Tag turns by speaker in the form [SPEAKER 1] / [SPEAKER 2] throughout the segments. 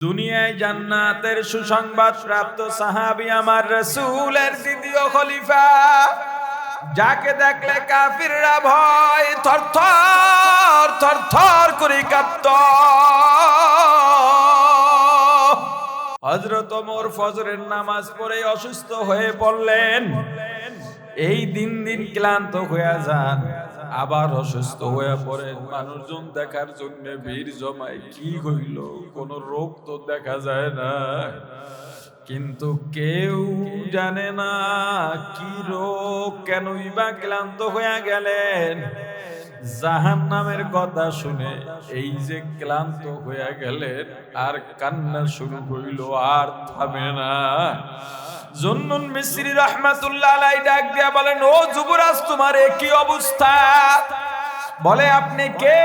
[SPEAKER 1] দুনিয়ায় জান্নাতের সুসংবাদ প্রাপ্ত সাহাবী আমার রাসূলের দ্বিতীয় খলিফা, যাকে দেখলে কাফিররা ভয় থরথর থরথর করে কাঁপত। হযরত ওমর ফজরের নামাজ পড়ে অসুস্থ হয়ে পড়লেন। এই দিন দিন ক্লান্ত হয়ে যান, আবার অসুস্থ হয়ে পড়েন। মানুষজন দেখার জন্য ভিড় জমায়, কি হইল, কোন রোগ তো দেখা যায় না, কিন্তু কেউ জানে না কি রোগ, কেনই বা ক্লান্ত হয়ে গেলেন। জাহান্নামের কথা শুনে এই যে ক্লান্ত হয়ে গেলেন, আর কান্না শুরু হইল, আর থামে না। জুন্নুন মিসরি রাহমাতুল্লাহ আলাইহি ডাক দিয়া বলেন, ও যুবরাজ, তোমার কি অবস্থা? বলে, আপনি কে?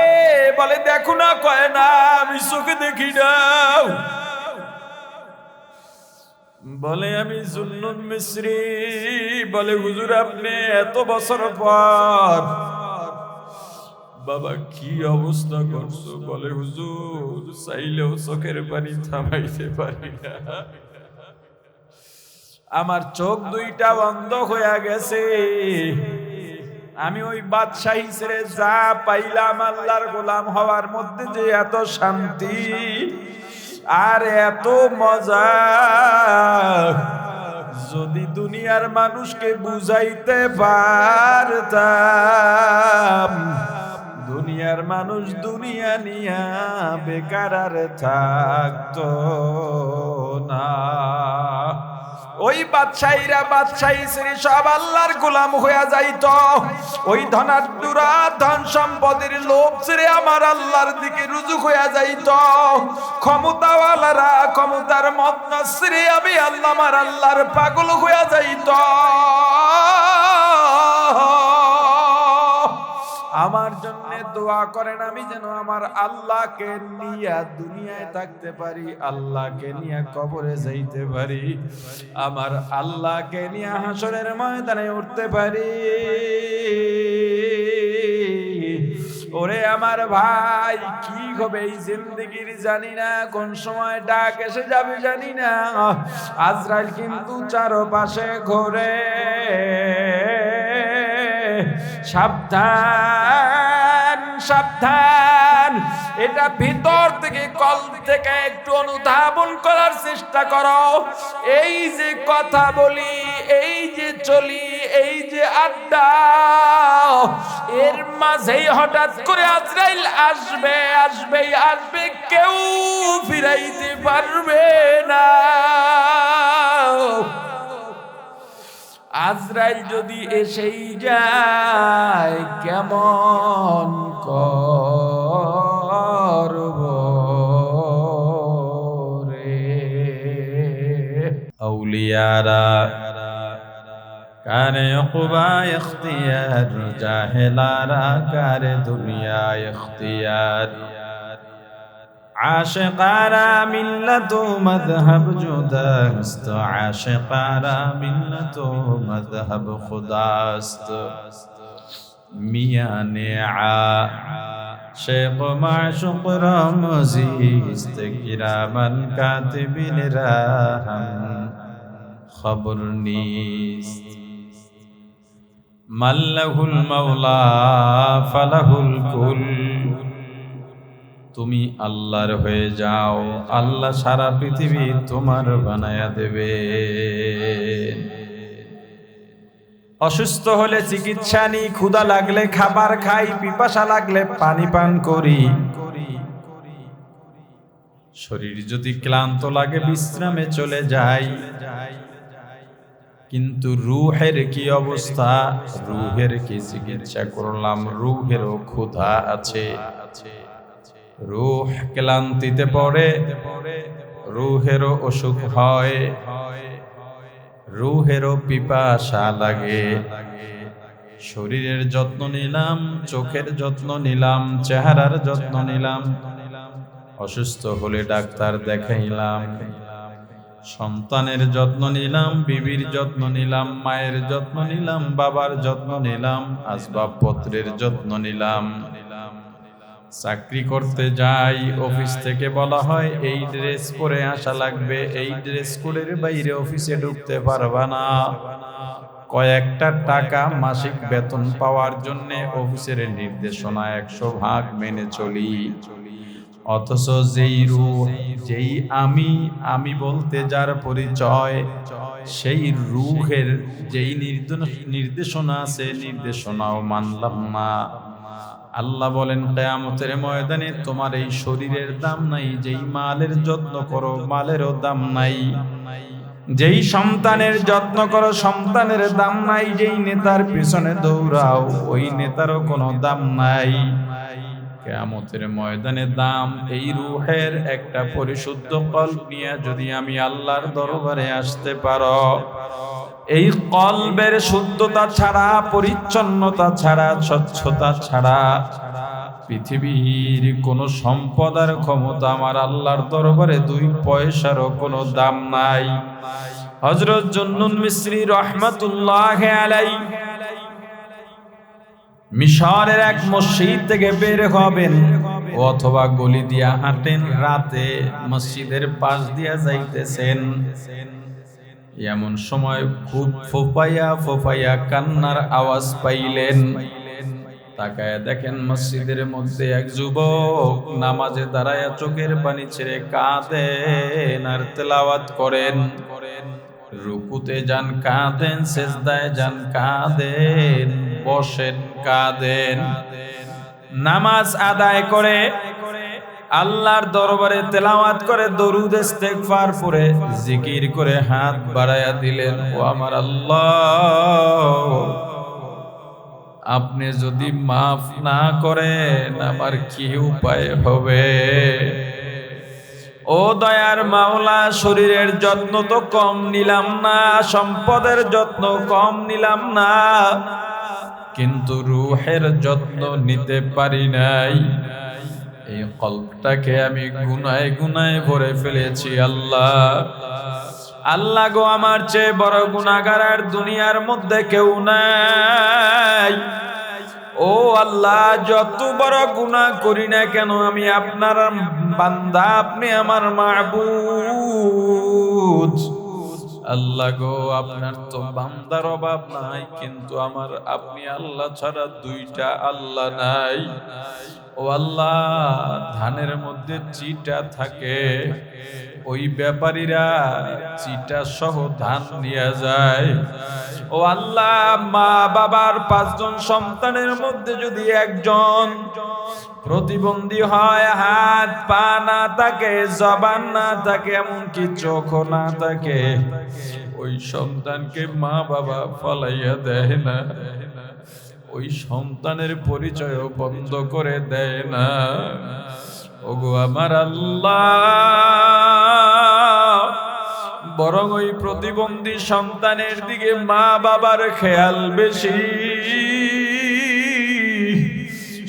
[SPEAKER 1] বলে, দেখো না। কয় না, আমি চোখে দেখি না। বলে, আমি জুন্নুন মিসরি। বলে, হুজুর, আপনি এত বছর পর বাবা কি অবস্থা করছো? বলে, হুজুর, চাইলেও চোখের পানি থামাইতে পারি না, আমার চোখ দুইটা বন্ধ হয়ে গেছে। আমি ওই বাদশাহী ছেড়ে যা পাইলাম আল্লাহর গোলাম হওয়ার মধ্যে যে এত শান্তি আর এত মজা, যদি দুনিয়ার মানুষকে বুঝাইতে পারতাম, দুনিয়ার মানুষ দুনিয়া নিয়া বেকার আর থাকতো না। ওই বাদশাহীরা বাদশাহী শ্রী সব আল্লাহর গোলাম হয়ে যাইত। ওই ধনাঢ্যরা ধন সম্পদের লোভ ছেড়ে আমার আল্লাহর দিকে রুজু হয়ে যাইত। ক্ষমতাওয়ালারা ক্ষমতার মদনা ছেড়ে আমি আল্লাহ আমার আল্লাহর পাগল হয়ে যাইত। আমার জন্য দোয়া করেন, আমি যেন আমার আল্লাহকে নিয়ে দুনিয়ায় থাকতে পারি, আল্লাহকে নিয়ে কবরে যাইতে পারি, আমার আল্লাহকে নিয়ে হাসরের ময়দানে উঠতে পারি। ওরে আমার ভাই, কি হবে এই জিন্দেগির জানি না, কোন সময় ডাক এসে যাবে জানি না। আজরাইল কিন্তু চারপাশে ঘোরে, সাবধান সাবধান। এটা ভিতর থেকে, কল থেকে একটু অনুধাবন করার চেষ্টা করো। এই যে কথা বলি, এই যে চলি, এই যে আড্ডা, এর মাঝেই হঠাৎ করে আজরাইল আসবে, আসবে আসবে, কেউ ফিরাইতে পারবে না। আজরাইল যদি এসেই যায়, কেমন করব রে? আউলিয়ারা কারে উকবা ইখতিয়ার, জাহেলারা কারে দুনিয়া ইখতিয়ার। আশিকারা মিল্লাত মযহব জুদাস্ত, আশিকারা মিল্লাত মযহব খুদাস্ত। মিয়ানে আশিক মাশুক রমজিস্ত, কিরামান কাতিবিন রাহম খবর নিস্ত। মাল্লাহুল মাওলা ফালাহুল কুল। তুমি আল্লাহর হয়ে যাও, আল্লাহ সারা পৃথিবী তোমার বানায়া দেবে। অসুস্থ হলে চিকিৎসা নিই, ক্ষুধা লাগলে খাবার খাই, পিপাসা লাগলে পানি পান করি। শরীর যদি ক্লান্ত লাগে বিশ্রামে চলে যাই, কিন্তু রূহের কি অবস্থা? রূহের কি চিকিৎসা করলাম? রূহেরও ক্ষুধা আছে, রূহ ক্লান্তিতে পড়ে, রূহেরও অসুখ হয়, রূহেরও পিপাসা লাগে। শরীরের যত্ন নিলাম, চোখের যত্ন নিলাম, চেহারার যত্ন নিলাম, অসুস্থ হলে ডাক্তার দেখাইলাম, সন্তানের যত্ন নিলাম, বিবির যত্ন নিলাম, মায়ের যত্ন নিলাম, বাবার যত্ন নিলাম, আসবাবপত্রের যত্ন নিলাম, চাকরি করতে যাই, অফিস থেকে বলা হয় এই ড্রেস পরে আসা লাগবে, এই ড্রেস কোডের বাইরে অফিসে ঢুকতে পারবা না। কয়েকটা টাকা মাসিক বেতন পাওয়ার জন্য অফিসের নির্দেশনা 100 ভাগ মেনে চলি। অথচ যেই রূহ, যেই আমি বলতে যার পরিচয়, সেই রূহের যেই নির্দেশনা আছে, নির্দেশনাও মানলাম না। আল্লাহ বলেন কিয়ামতের ময়দানে তোমার এই শরীরের দাম নাই, যেই মালের যত্ন করো মালেরও দাম নাই, যেই সন্তানের যত্ন করো সন্তানের দাম নাই, যেই নেতার পিছনে দৌড়াও ওই নেতারও কোনো দাম নাই। কিয়ামতের ময়দানে দাম এই রূহের একটা পরিশুদ্ধ কলব নিয়ে যদি আমি আল্লাহর দরবারে আসতে পারো, এই কলবের শুদ্ধতা ছাড়া, পরিচ্ছন্নতা ছাড়া, স্বচ্ছতা ছাড়া পৃথিবীর কোন সম্পদ আর ক্ষমতা আমার আল্লাহর দরবারে 2 পয়সারও কোনো দাম নাই। হযরত জুন্নুন মিসরি রাহমাতুল্লাহি আলাইহি মিশরের এক মসজিদ থেকে বের হবেন অথবা গলি দিয়া হাঁটেন, রাতে মসজিদের পাশ দিয়া যাইতেছেন, এমন সময় খুব ফোফাইয়া ফোফাইয়া কান্নার আওয়াজ পাইলেন। তাকায় দেখেন মসজিদের মধ্যে এক যুবক নামাজে দাঁড়ায়া চোখের পানি ছেড়ে কাঁদেন আর তেলাওয়াত করেন। রুকুতে যান কাঁদেন, সেজদায় যান কাঁদেন, বসেন কাঁদেন। নামাজ আদায় করে আল্লাহর দরবারে তেলাওয়াত করে, দরুদ ইস্তেগফার পড়ে, জিকির করে হাত বাড়ায়া দিলেন, ও আমার আল্লাহ, আপনি যদি মাফ না করেন আমার কি উপায় হবে? ও দয়ার মাওলা, শরীরের যত্ন তো কম নিলাম না, সম্পদের যত্ন কম নিলাম না, কিন্তু রূহের যত্ন নিতে পারি নাই। এই কলবটাকে আমি গুনায় গুনায় ভরে ফেলেছি আল্লাহ। আল্লাহ গো, আমার চেয়ে বড় গুনাহগার আর দুনিয়ার মধ্যে কেউ নাই। ও আল্লাহ, যত বড় গুনাহ করি না কেন আমি আপনার বান্দা, আপনি আমার মাবুদ। আল্লাহ গো, আপনার তো বান্দার অভাব নাই, কিন্তু আমার আপনি আল্লাহ ছাড়া 2টা আল্লাহ নাই। ও আল্লাহ, ধানের মধ্যে চিটা থাকে, ওই ব্যাপারীরা চিটা সহ ধান নিয়ে যায়। ও আল্লাহ, মা বাবার 5 জন সন্তানের মধ্যে যদি একজন প্রতিবন্ধী হয়, হাত পা না থাকে, জবান না থাকে, এমনকি চোখও না থাকে, ওই সন্তানকে মা বাবা ফলাইয়া দেয় না, ওই সন্তানের পরিচয় বন্ধ করে দেয় না। ওগো আমার আল্লাহ, বরং ওই প্রতিবন্ধী সন্তানের দিকে মা বাবার খেয়াল বেশি।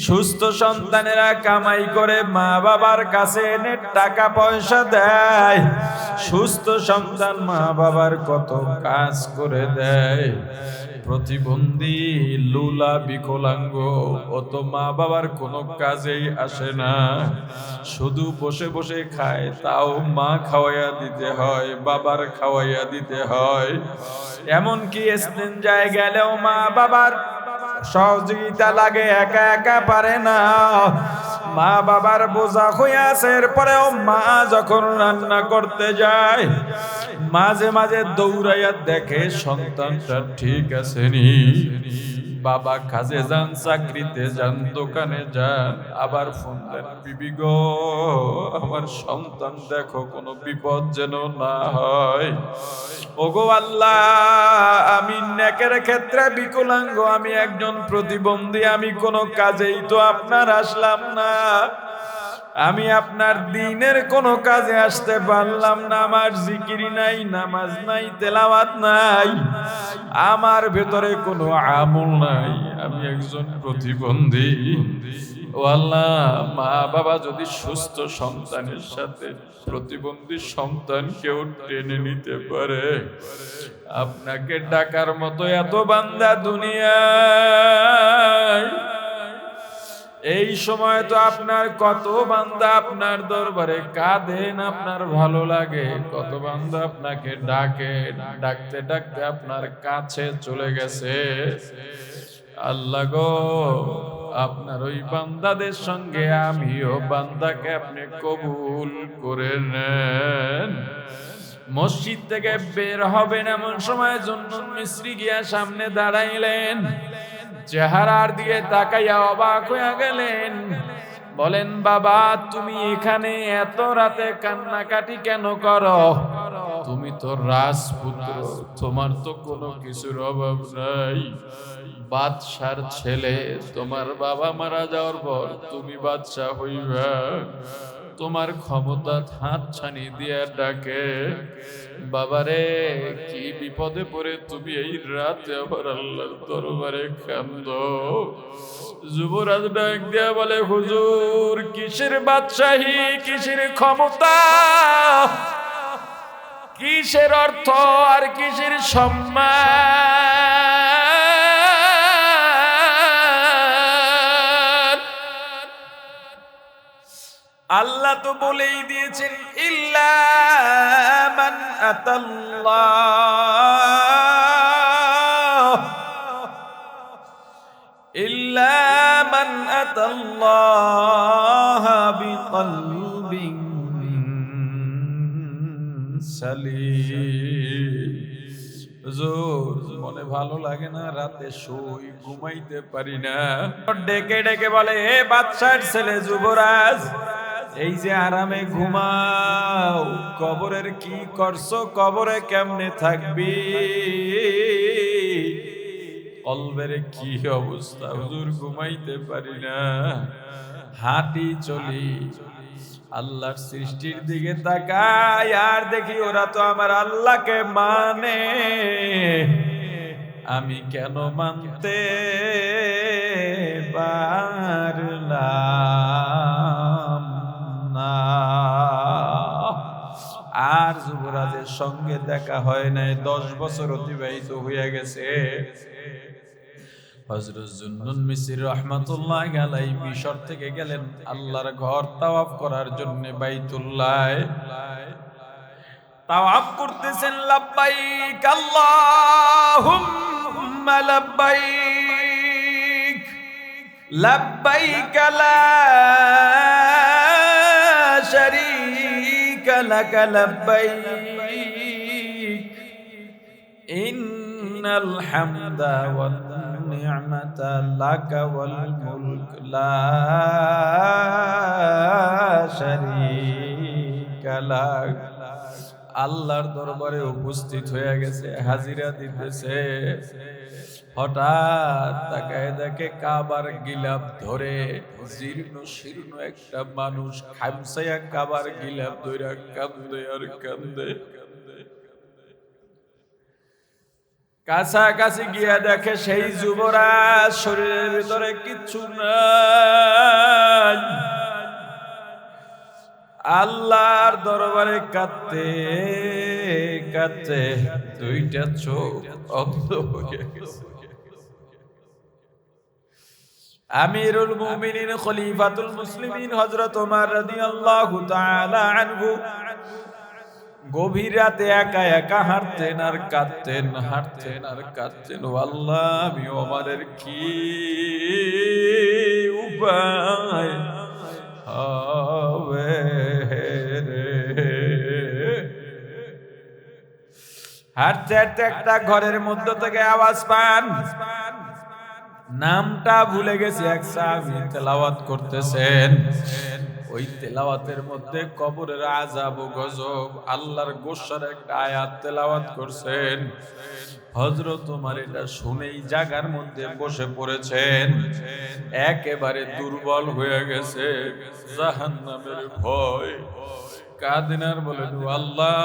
[SPEAKER 1] সুস্থ সন্তানেরা কামাই করে মা বাবার কাছে এনে টাকা পয়সা দেয়, সুস্থ সন্তান মা বাবার কত কাজ করে দেয়। প্রতিবন্ধী লুলা বিকলাঙ্গ ও তো মা বাবার কোনো কাজেই আসে না, শুধু বসে বসে খায়, তাও মা খাওয়াইয়া দিতে হয়, বাবার খাওয়াইয়া দিতে হয়। এমনকি ইস্তেঞ্জায় গেলেও মা বাবার সহযোগিতা লাগে, একা একা পারে না। মা বাবার বোঝা হয়ে আছে, এরপরেও মা যখন রান্না করতে যায় মাঝে মাঝে দৌড়াইয়া দেখে সন্তানটা ঠিক আছে নি। বাবা কাজে যান, চাকরিতে যান, দোকানে যান, আবার ফোন দেন, বিবি গো আমার সন্তান দেখো কোনো বিপদ যেন না হয়। ওগো আল্লাহ, আমি নেকের ক্ষেত্রে বিকলাঙ্গ, আমি একজন প্রতিবন্ধী, আমি কোনো কাজেই তো আপনার আসলাম না, আমি আপনার দ্বীনের কোনো কাজে আসতে পারলাম না। আমার জিকির নাই, নামাজ নাই, তেলাওয়াত নাই, আমার ভেতরে কোনো আমল নাই, আমি একজন প্রতিবন্ধী। ও আল্লাহ, মা বাবা যদি সুস্থ সন্তানের সাথে প্রতিবন্ধী সন্তানকেও টেনে নিতে পারে, আপনাকে ডাকার মতো এত বান্দা দুনিয়ায়, এই সময় তো আপনার কত বান্দা আপনার দরবারে কাঁদেন, আপনার ভালো লাগে, কত বান্দা আপনাকে ডাকে, ডাকতে ডাকতে আপনার কাছে চলে গেছে। আল্লাহ গো, আপনার ওই বান্দাদের সঙ্গে আমিও বান্দাকে আপনি কবুল করে নেন। মসজিদ থেকে বের হবেন এমন সময় জুন্নুন মিসরি গিয়া সামনে দাঁড়াইলেন, চেহারার দিকে তাকাইয়া অবাক হইয়া গেলেন। বলেন, বাবা তুমি এখানে এত রাতে কান্নাকাটি কেন করো? তুমি তো রাজপুত্র, তোমার তো কোনো কিছুর অভাব নাই। বাদশার ছেলে, তোমার বাবা মারা যাওয়ার পর তুমি বাদশা হইবা, তোমার ক্ষমতা হাত ছানি দিয়া ডাকে। বাবারে, কি বিপদে পড়ে তুমি এই রাতে আবার আল্লাহর দরবারে কান্দো? যুবরাজ ডাক দিয়া বলে, হুজুর কিসের বাদশাহী, কিসের ক্ষমতা, কিসের অর্থ আর কিসের সম্মান? আল্লাহ তো বলেই দিয়েছেন, ইল্লা মান আতাল্লাহ, ইল্লা মান আতাল্লাহ বিকলবিন সালিম। হুজুর মনে ভালো লাগে না, রাতে শুই, ঘুমাইতে পারি না। ডেকে ডেকে বলে, হে বাদশার ছেলে যুবরাজ, এই যে আরামে ঘুমাও, কবরের কি করছো, কবরে কেমনে থাকবি, কলবের কি অবস্থা? হুজুর ঘুমাইতে পারি না, হাঁটি চলি, আল্লাহর সৃষ্টির দিকে তাকাই আর দেখি ওরা তো আমার আল্লাহকে মানে, আমি কেন মানতে পারলাম না? আর যুবরাজের সঙ্গে দেখা হয় নাই, 10 বছর অতিবাহিত হয়ে গেছে। হযরত জুন্নুন মিসরি রাহমাতুল্লাহি আলাইহি মিশর থেকে গেলেন আল্লাহর ঘর তাওয়াফ করার জন্য। বাইতুল্লাহ তাওয়াফ করতেছেন, লাব্বাইক আল্লাহুম্মা লাব্বাইক, লাব্বাইক লা শারীকা লাক লাব্বাইক, ইন্নাল হামদা ওয়ান নি'মাতা লাকা ওয়াল মুলক লা শারীকা লাক। আল্লাহর দরবারে উপস্থিত হয়ে গেছে, হাজিরা দিতেছে। হঠাৎ তাকায় দেখে কাবার গিলাফ ধরে জীর্ণ শীর্ণ একটা মানুষ খামসায়া কাবার গিলাফ ধরে কান্দে আর কান্দে। কাছাকাছি গিয়া দেখে সেই যুবরাজ, শরীরের ভিতরে কিচ্ছু নাই, আল্লাহর দরবারে কাঁদতে কাঁদতে দুইটা চোখ অন্ধ হয়ে গেছে। আমিরুল মুমিনিন খলিফাতুল মুসলিমিন হযরত ওমর রাদিয়াল্লাহু তাআলা আনহু গভীর রাতে একা একা হাঁটতেন আর কাঁদতেন, হাঁটতেন আর কাঁদতেন। ও আল্লাহ, আমি ওমরের কি উপায় হবে রে? হাঁটতে হাঁটতে একটা ঘরের মধ্য থেকে আওয়াজ পান, নামটা ভুলে গেছি, এক সাহাবী তেলাওয়াত করতেছেন। ওই তেলাওয়াতের মধ্যে কবরের আযাব ও গজব, আল্লাহর গোসার একটা আয়াত তেলাওয়াত করছেন। হযরত ওমর এটা শুনেই জায়গার মধ্যে বসে পড়েছেন, একেবারে দুর্বল হয়ে গেছে, জাহান্নামের ভয়। কাঁদেন আর বলেন, ও আল্লাহ,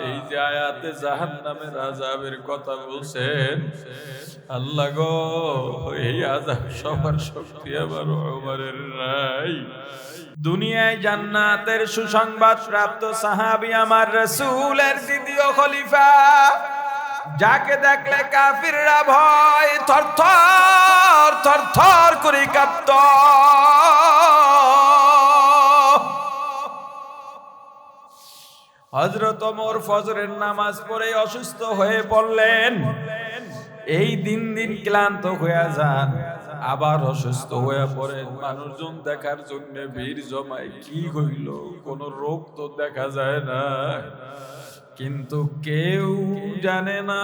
[SPEAKER 1] এই যে আয়াতে জাহান্নামের আযাবের কথা বলছেন, আল্লাহ গো, এই আযাব সবার শক্তি আমার ওমরের নাই। দুনিয়ায় জান্নাতের সুসংবাদ প্রাপ্ত সাহাবী আমার রাসূলের দ্বিতীয় খলিফা যাকে দেখলে কাফিররা ভয় থরথর থরথর করে কাঁপত। হযরত ওমর ফজরের নামাজ পড়ে অসুস্থ হয়ে পড়লেন। এই দিন দিন ক্লান্ত হয়ে যান, আবার অসুস্থ হয়ে পড়েন। মানুষজন দেখার জন্য ভিড় জমায়। কি হইল? কোন রোগ তো দেখা যায় না, কিন্তু কেউ জানে না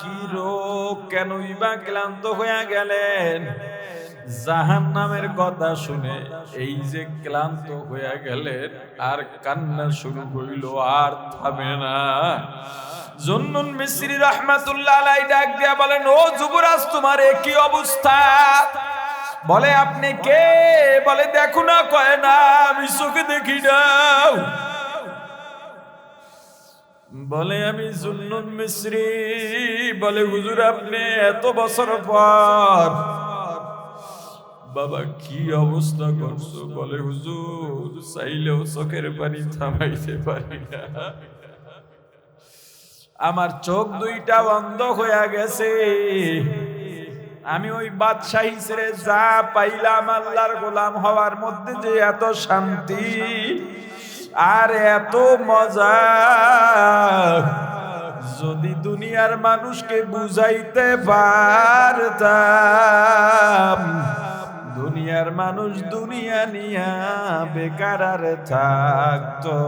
[SPEAKER 1] কি রোগ, কেনই বা ক্লান্ত হয়ে গেলেন। জাহান্নামের কথা শুনে এই যে ক্লান্ত হয়ে গেলেন, আর কান্না শুরু হইল, আর থামে না। জুন্নুন মিসরি রাহমাতুল্লাহ আলাইহি ডাক দিয়া বলেন, ও যুবরাজ, তোমার কি অবস্থা? বলে, আপনি কে? বলে, দেখো না। কয় না, আমি চোখে দেখি না। বলে, আমি জুন্নুন মিসরি। বলে, হুজুর, আপনি এত বছর পর বাবা কি অবস্থা করছো? বলে, হুজুর, চাইলেও চোখের পানি থামাইতে পারি না, আমার চোখ দুইটা বন্ধ হয়ে গেছে। আমি ওই বাদশাহী ছেড়ে যা পাইলাম আল্লাহর গোলাম হওয়ার মধ্যে যে এত শান্তি আর এত মজা, যদি দুনিয়ার মানুষকে বুঝাইতে পারতাম, দুনিয়ার মানুষ দুনিয়া নিয়া বেকার আর থাকতো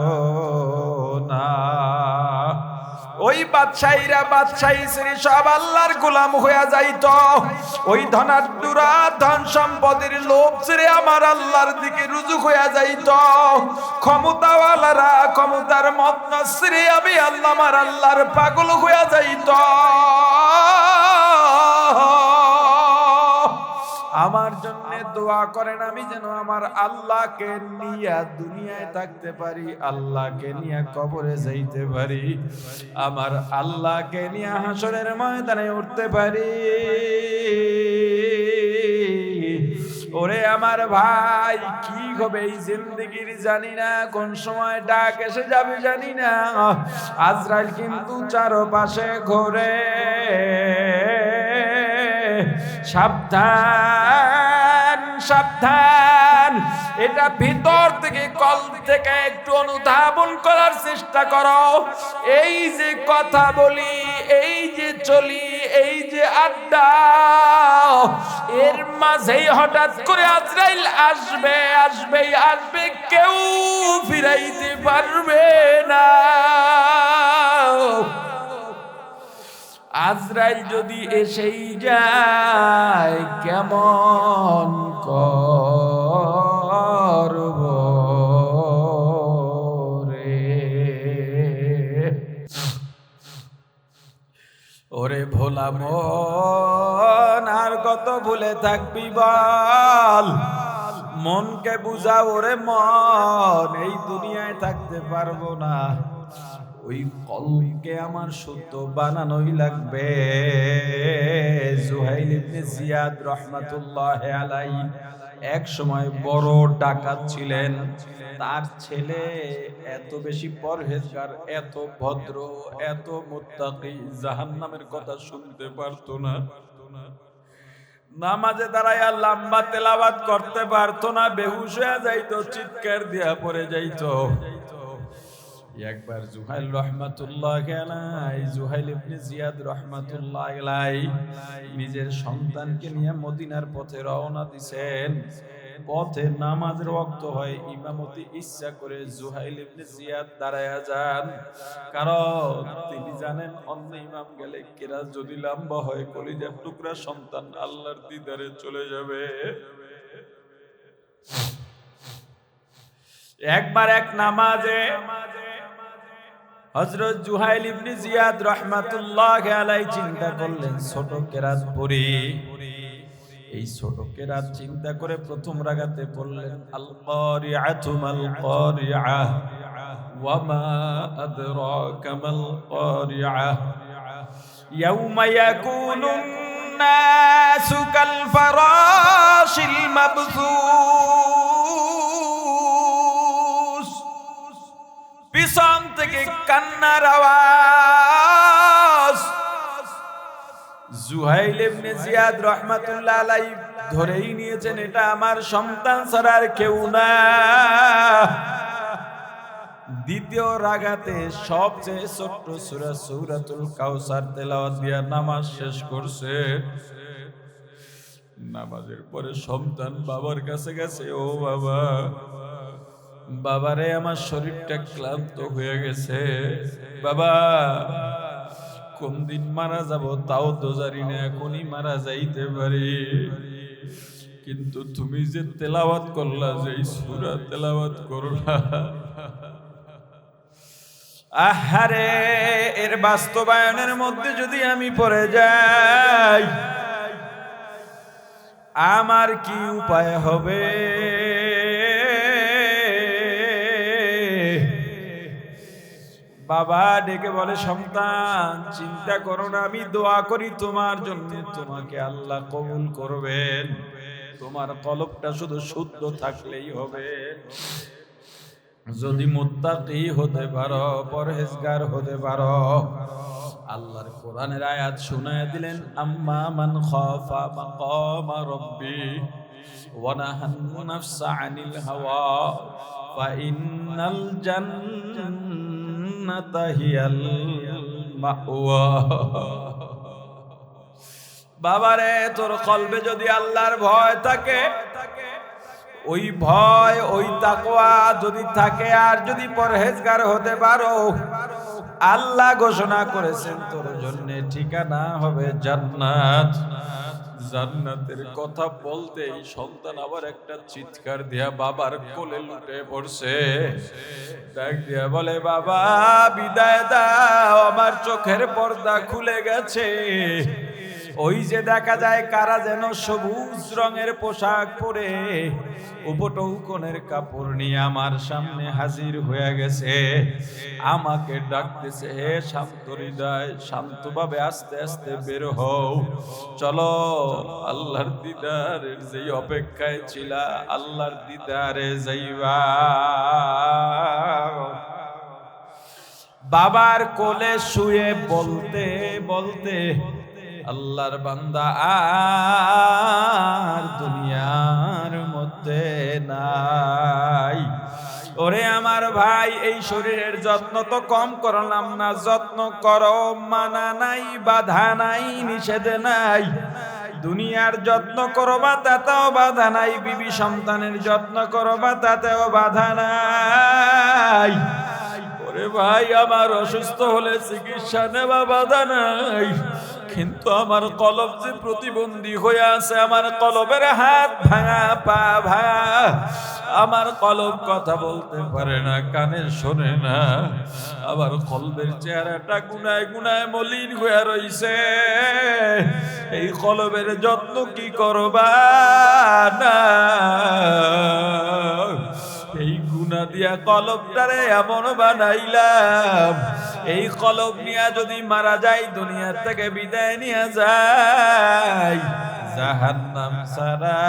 [SPEAKER 1] না। ওই বাদশাহীরা বাদশাহী শ্রী সব আল্লাহর গোলাম হয়ে যাইত। ওই ধনাঢ্যরা ধন সম্পদের লোভ ছেড়ে আমার আল্লাহর দিকে রুজু হয়ে যাইত। ক্ষমতাওয়ালারা ক্ষমতার মত্ত ছেড়ে আমি আল্লাহ আমার আল্লাহর পাগল হয়ে যাইত। আমার জন্য দোয়া করেন, আমি যেন আমার আল্লাহকে নিয়ে দুনিয়ায় থাকতে পারি, আল্লাহকে নিয়ে কবরে যাইতে পারি, আমার আল্লাহকে নিয়ে হাসরের ময়দানে উঠতে পারি। ওরে আমার ভাই, কি হবে এই জিন্দেগির জানি না, কোন সময় ডাক এসে যাবে জানি না। আজরাইল কিন্তু চারপাশে ঘোরে। সাবধান সাবধান, এটা ভিতর থেকে কল থেকে একটু অনুধাবন করার চেষ্টা করো। এই যে কথা বলি, এই যে চলি, এই যে আড্ডা, এর মাঝেই হঠাৎ করে আজরাইল আসবে আসবে আসবে, কেউ ফিরাইতে পারবে না। আজরাইল যদি এসেই যায়, কেমন করব রে? ওরে ভোলা মন, আর কত ভুলে থাকবি বল? মনকে বুঝা ওরে মন, এই দুনিয়ায় থাকতে পারবো না। ওই কলকে আমার শুদ্ধ বানানোই লাগবে। জুহাইল ইবনে জিয়াদ রাহমাতুল্লাহ আলাইহি এক সময় বড় ডাকাত ছিলেন। তার ছেলে এত বেশি পরহেজগার, এত ভদ্র, এত মুত্তাকি, জাহান্নামের কথা শুনতে পারতো না। নামাজে দাঁড়াইয়া লম্বা তেলাওয়াত করতে পারতো না, বেহুশ হয়ে যাইতো, চিৎকার দিয়া পড়ে যাইতো। একবার জুহাইল রাহমাতুল্লাহ আলাইহি, জুহাইল ইবনে জিয়াদ রাহমাতুল্লাহ আলাইহি নিজের সন্তানকে নিয়ে মদিনার পথে রওনা দিয়েছেন। পথে নামাজের ওয়াক্ত হয়, ইমামতি ইচ্ছা করে জুহাইল ইবনে জিয়াদ দাঁড়ায়া যান, কারণ তিনি জানেন অন্য ইমাম গেলে কেরাত যদি লম্বা হয়, কলিজার টুকরা সন্তান আল্লাহর দিদারে চলে যাবে। একবার এক নামাজে হযরত জুহাইল ইবনে জিয়াদ রাহমাতুল্লাহ আলাইহি চিন্তা করলেন, ছোট কেরাত পড়ি। এই ছোট কেরাত চিন্তা করে প্রথম রাকাতে পড়লেন, আল কারিআতু মাল কারিআহ ওয়া মা আদরাকা মাল কারিআহ ইয়াউমা ইয়াকুনুন নাসু কাল ফারাশিল মাবসুস। পিছন থেকে কান্নার আওয়াজ, জুহাইল ইবনে জিয়াদ রাহমাতুল্লাহ আলাইহি ধরেই নিয়েছেন এটা আমার সন্তান ছাড়া আর কেউ না। দ্বিতীয় রাগাতে সবচেয়ে ছোট্ট সূরা সূরাতুল কাউসার তেলাওয়াত দিয়া নামাজ শেষ করছে। নামাজের পরে সন্তান বাবার কাছে গেছে, ও বাবা, বাবারে আমার শরীরটা ক্লান্ত হয়ে গেছে, বাবা কোন দিন মারা যাব তাও তো জানি না, এখনই মারা যাইতে পারি, কিন্তু তুমি যে তেলাওয়াত করলা, যে সূরা তেলাওয়াত করলা, আহারে এর বাস্তবায়নের মধ্যে যদি আমি পড়ে যাই আমার কি উপায় হবে? বাবা ডেকে বলে, সন্তান চিন্তা করো না, আমি দোয়া করি তোমার জন্য, তোমাকে আল্লাহ কবুল করবেন, তোমার কলবটা শুধু শুদ্ধ থাকলেই হবে। যদি মুত্তাকি হতে পারো, পরহেজগার হতে পারো। আল্লাহর কোরআনের আয়াত শুনায়া দিলেন, আম্মা মান খাফা মাকামা রাব্বি ওয়া নাহান নাফসা আনিল হাওয়া ফা ইন্নাল জান্নাতা হিয়াল মাওয়া। বাবারে তোর কলবে যদি আল্লাহর ভয় থাকে, ওই ভয় ওই তাকওয়া যদি থাকে, আর যদি পরহেজগার হতে পারো, আল্লাহ ঘোষণা করেছেন তোর জন্য ঠিকানা হবে জান্নাত। জান্নাতের কথা বলতেই সন্তান আবার একটা চিৎকার দিয়া বাবার কোলে লুটে পড়ছে, ডাক দিয়া বলে, বাবা বিদায় দাও, আমার চোখের পর্দা খুলে গেছে। ওই যে দেখা যায় কারা যেন সবুজ রঙের পোশাক পরে উপটৌকনের কাপড় নিয়ে আমার সামনে হাজির হয়ে গেছে, আমাকে ডাকতেছে, হে শান্ত হৃদয়, শান্তভাবে আস্তে আস্তে বের হও, চলো আল্লাহর দিদারের যে অপেক্ষায় ছিলা, আল্লাহর দিদারে যাইবা। বাবার কোলে শুয়ে বলতে বলতে আল্লাহর বান্দা আর দুনিয়ার মধ্যে নাই। ওরে আমার ভাই, এই শরীরের যত্ন তো কম করলাম না, যত্ন করো, মানা নাই, বাধা নাই, নিষেধ নাই। দুনিয়ার যত্ন করবা তাতেও বাধা নাই, বিবি সন্তানের যত্ন করবা তাতেও বাধা নাই। ওরে ভাই, আমার অসুস্থ হলে চিকিৎসা নেওয়া বাধা নাই, কিন্তু আমার কলব যে প্রতিবন্ধী হয়ে আছে, আমার কলবের হাত ভাঙা, পা ভাঙা, আমার কলব কথা বলতে পারে না, কানে শোনে না, আবার কলবের চেহারাটা গুনায় গুনায় মলিন হয়ে রইছে। এই কলবের যত্ন কি করবা না? এই গুনাহ দিয়া কলবটারে এমন বানাইলাম, এই কলব নিয়া যদি মারা যায়, দুনিয়া থেকে বিদায় নিয়ে যায়, জাহান্নাম ছাড়া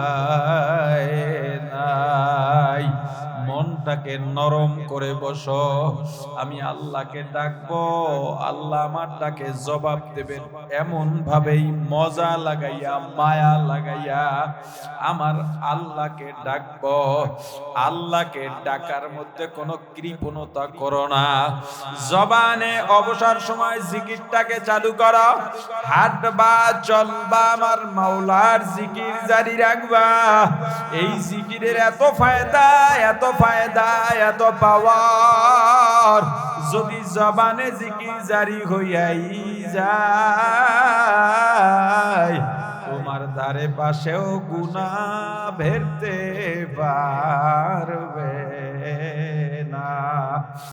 [SPEAKER 1] উপায় নাই। মনটাকে নরম করে বসো, আমি আল্লাহকে ডাকবো, আল্লাহ আমার ডাকে জবাব দেবেন, এমন ভাবেই মজা লাগাইয়া, মায়া লাগাইয়া আমার আল্লাহকে ডাকবো। আল্লাহকে ডাকার মধ্যে কোনো কৃপণতা করো না। জবানে অবসর সময় জিকিরটাকে চালু করো, হাঁটবা চলবা আমার মাওলার জিকির জারি রাখবা। এই জিকিরের এত ফায়দা, এত ফায়দা, এত পাওয়ার, যদি জবানে জিকির জারি হইয়াই যায়, তোমার ধারে পাশেও গুনাহ ভেরতে পারবে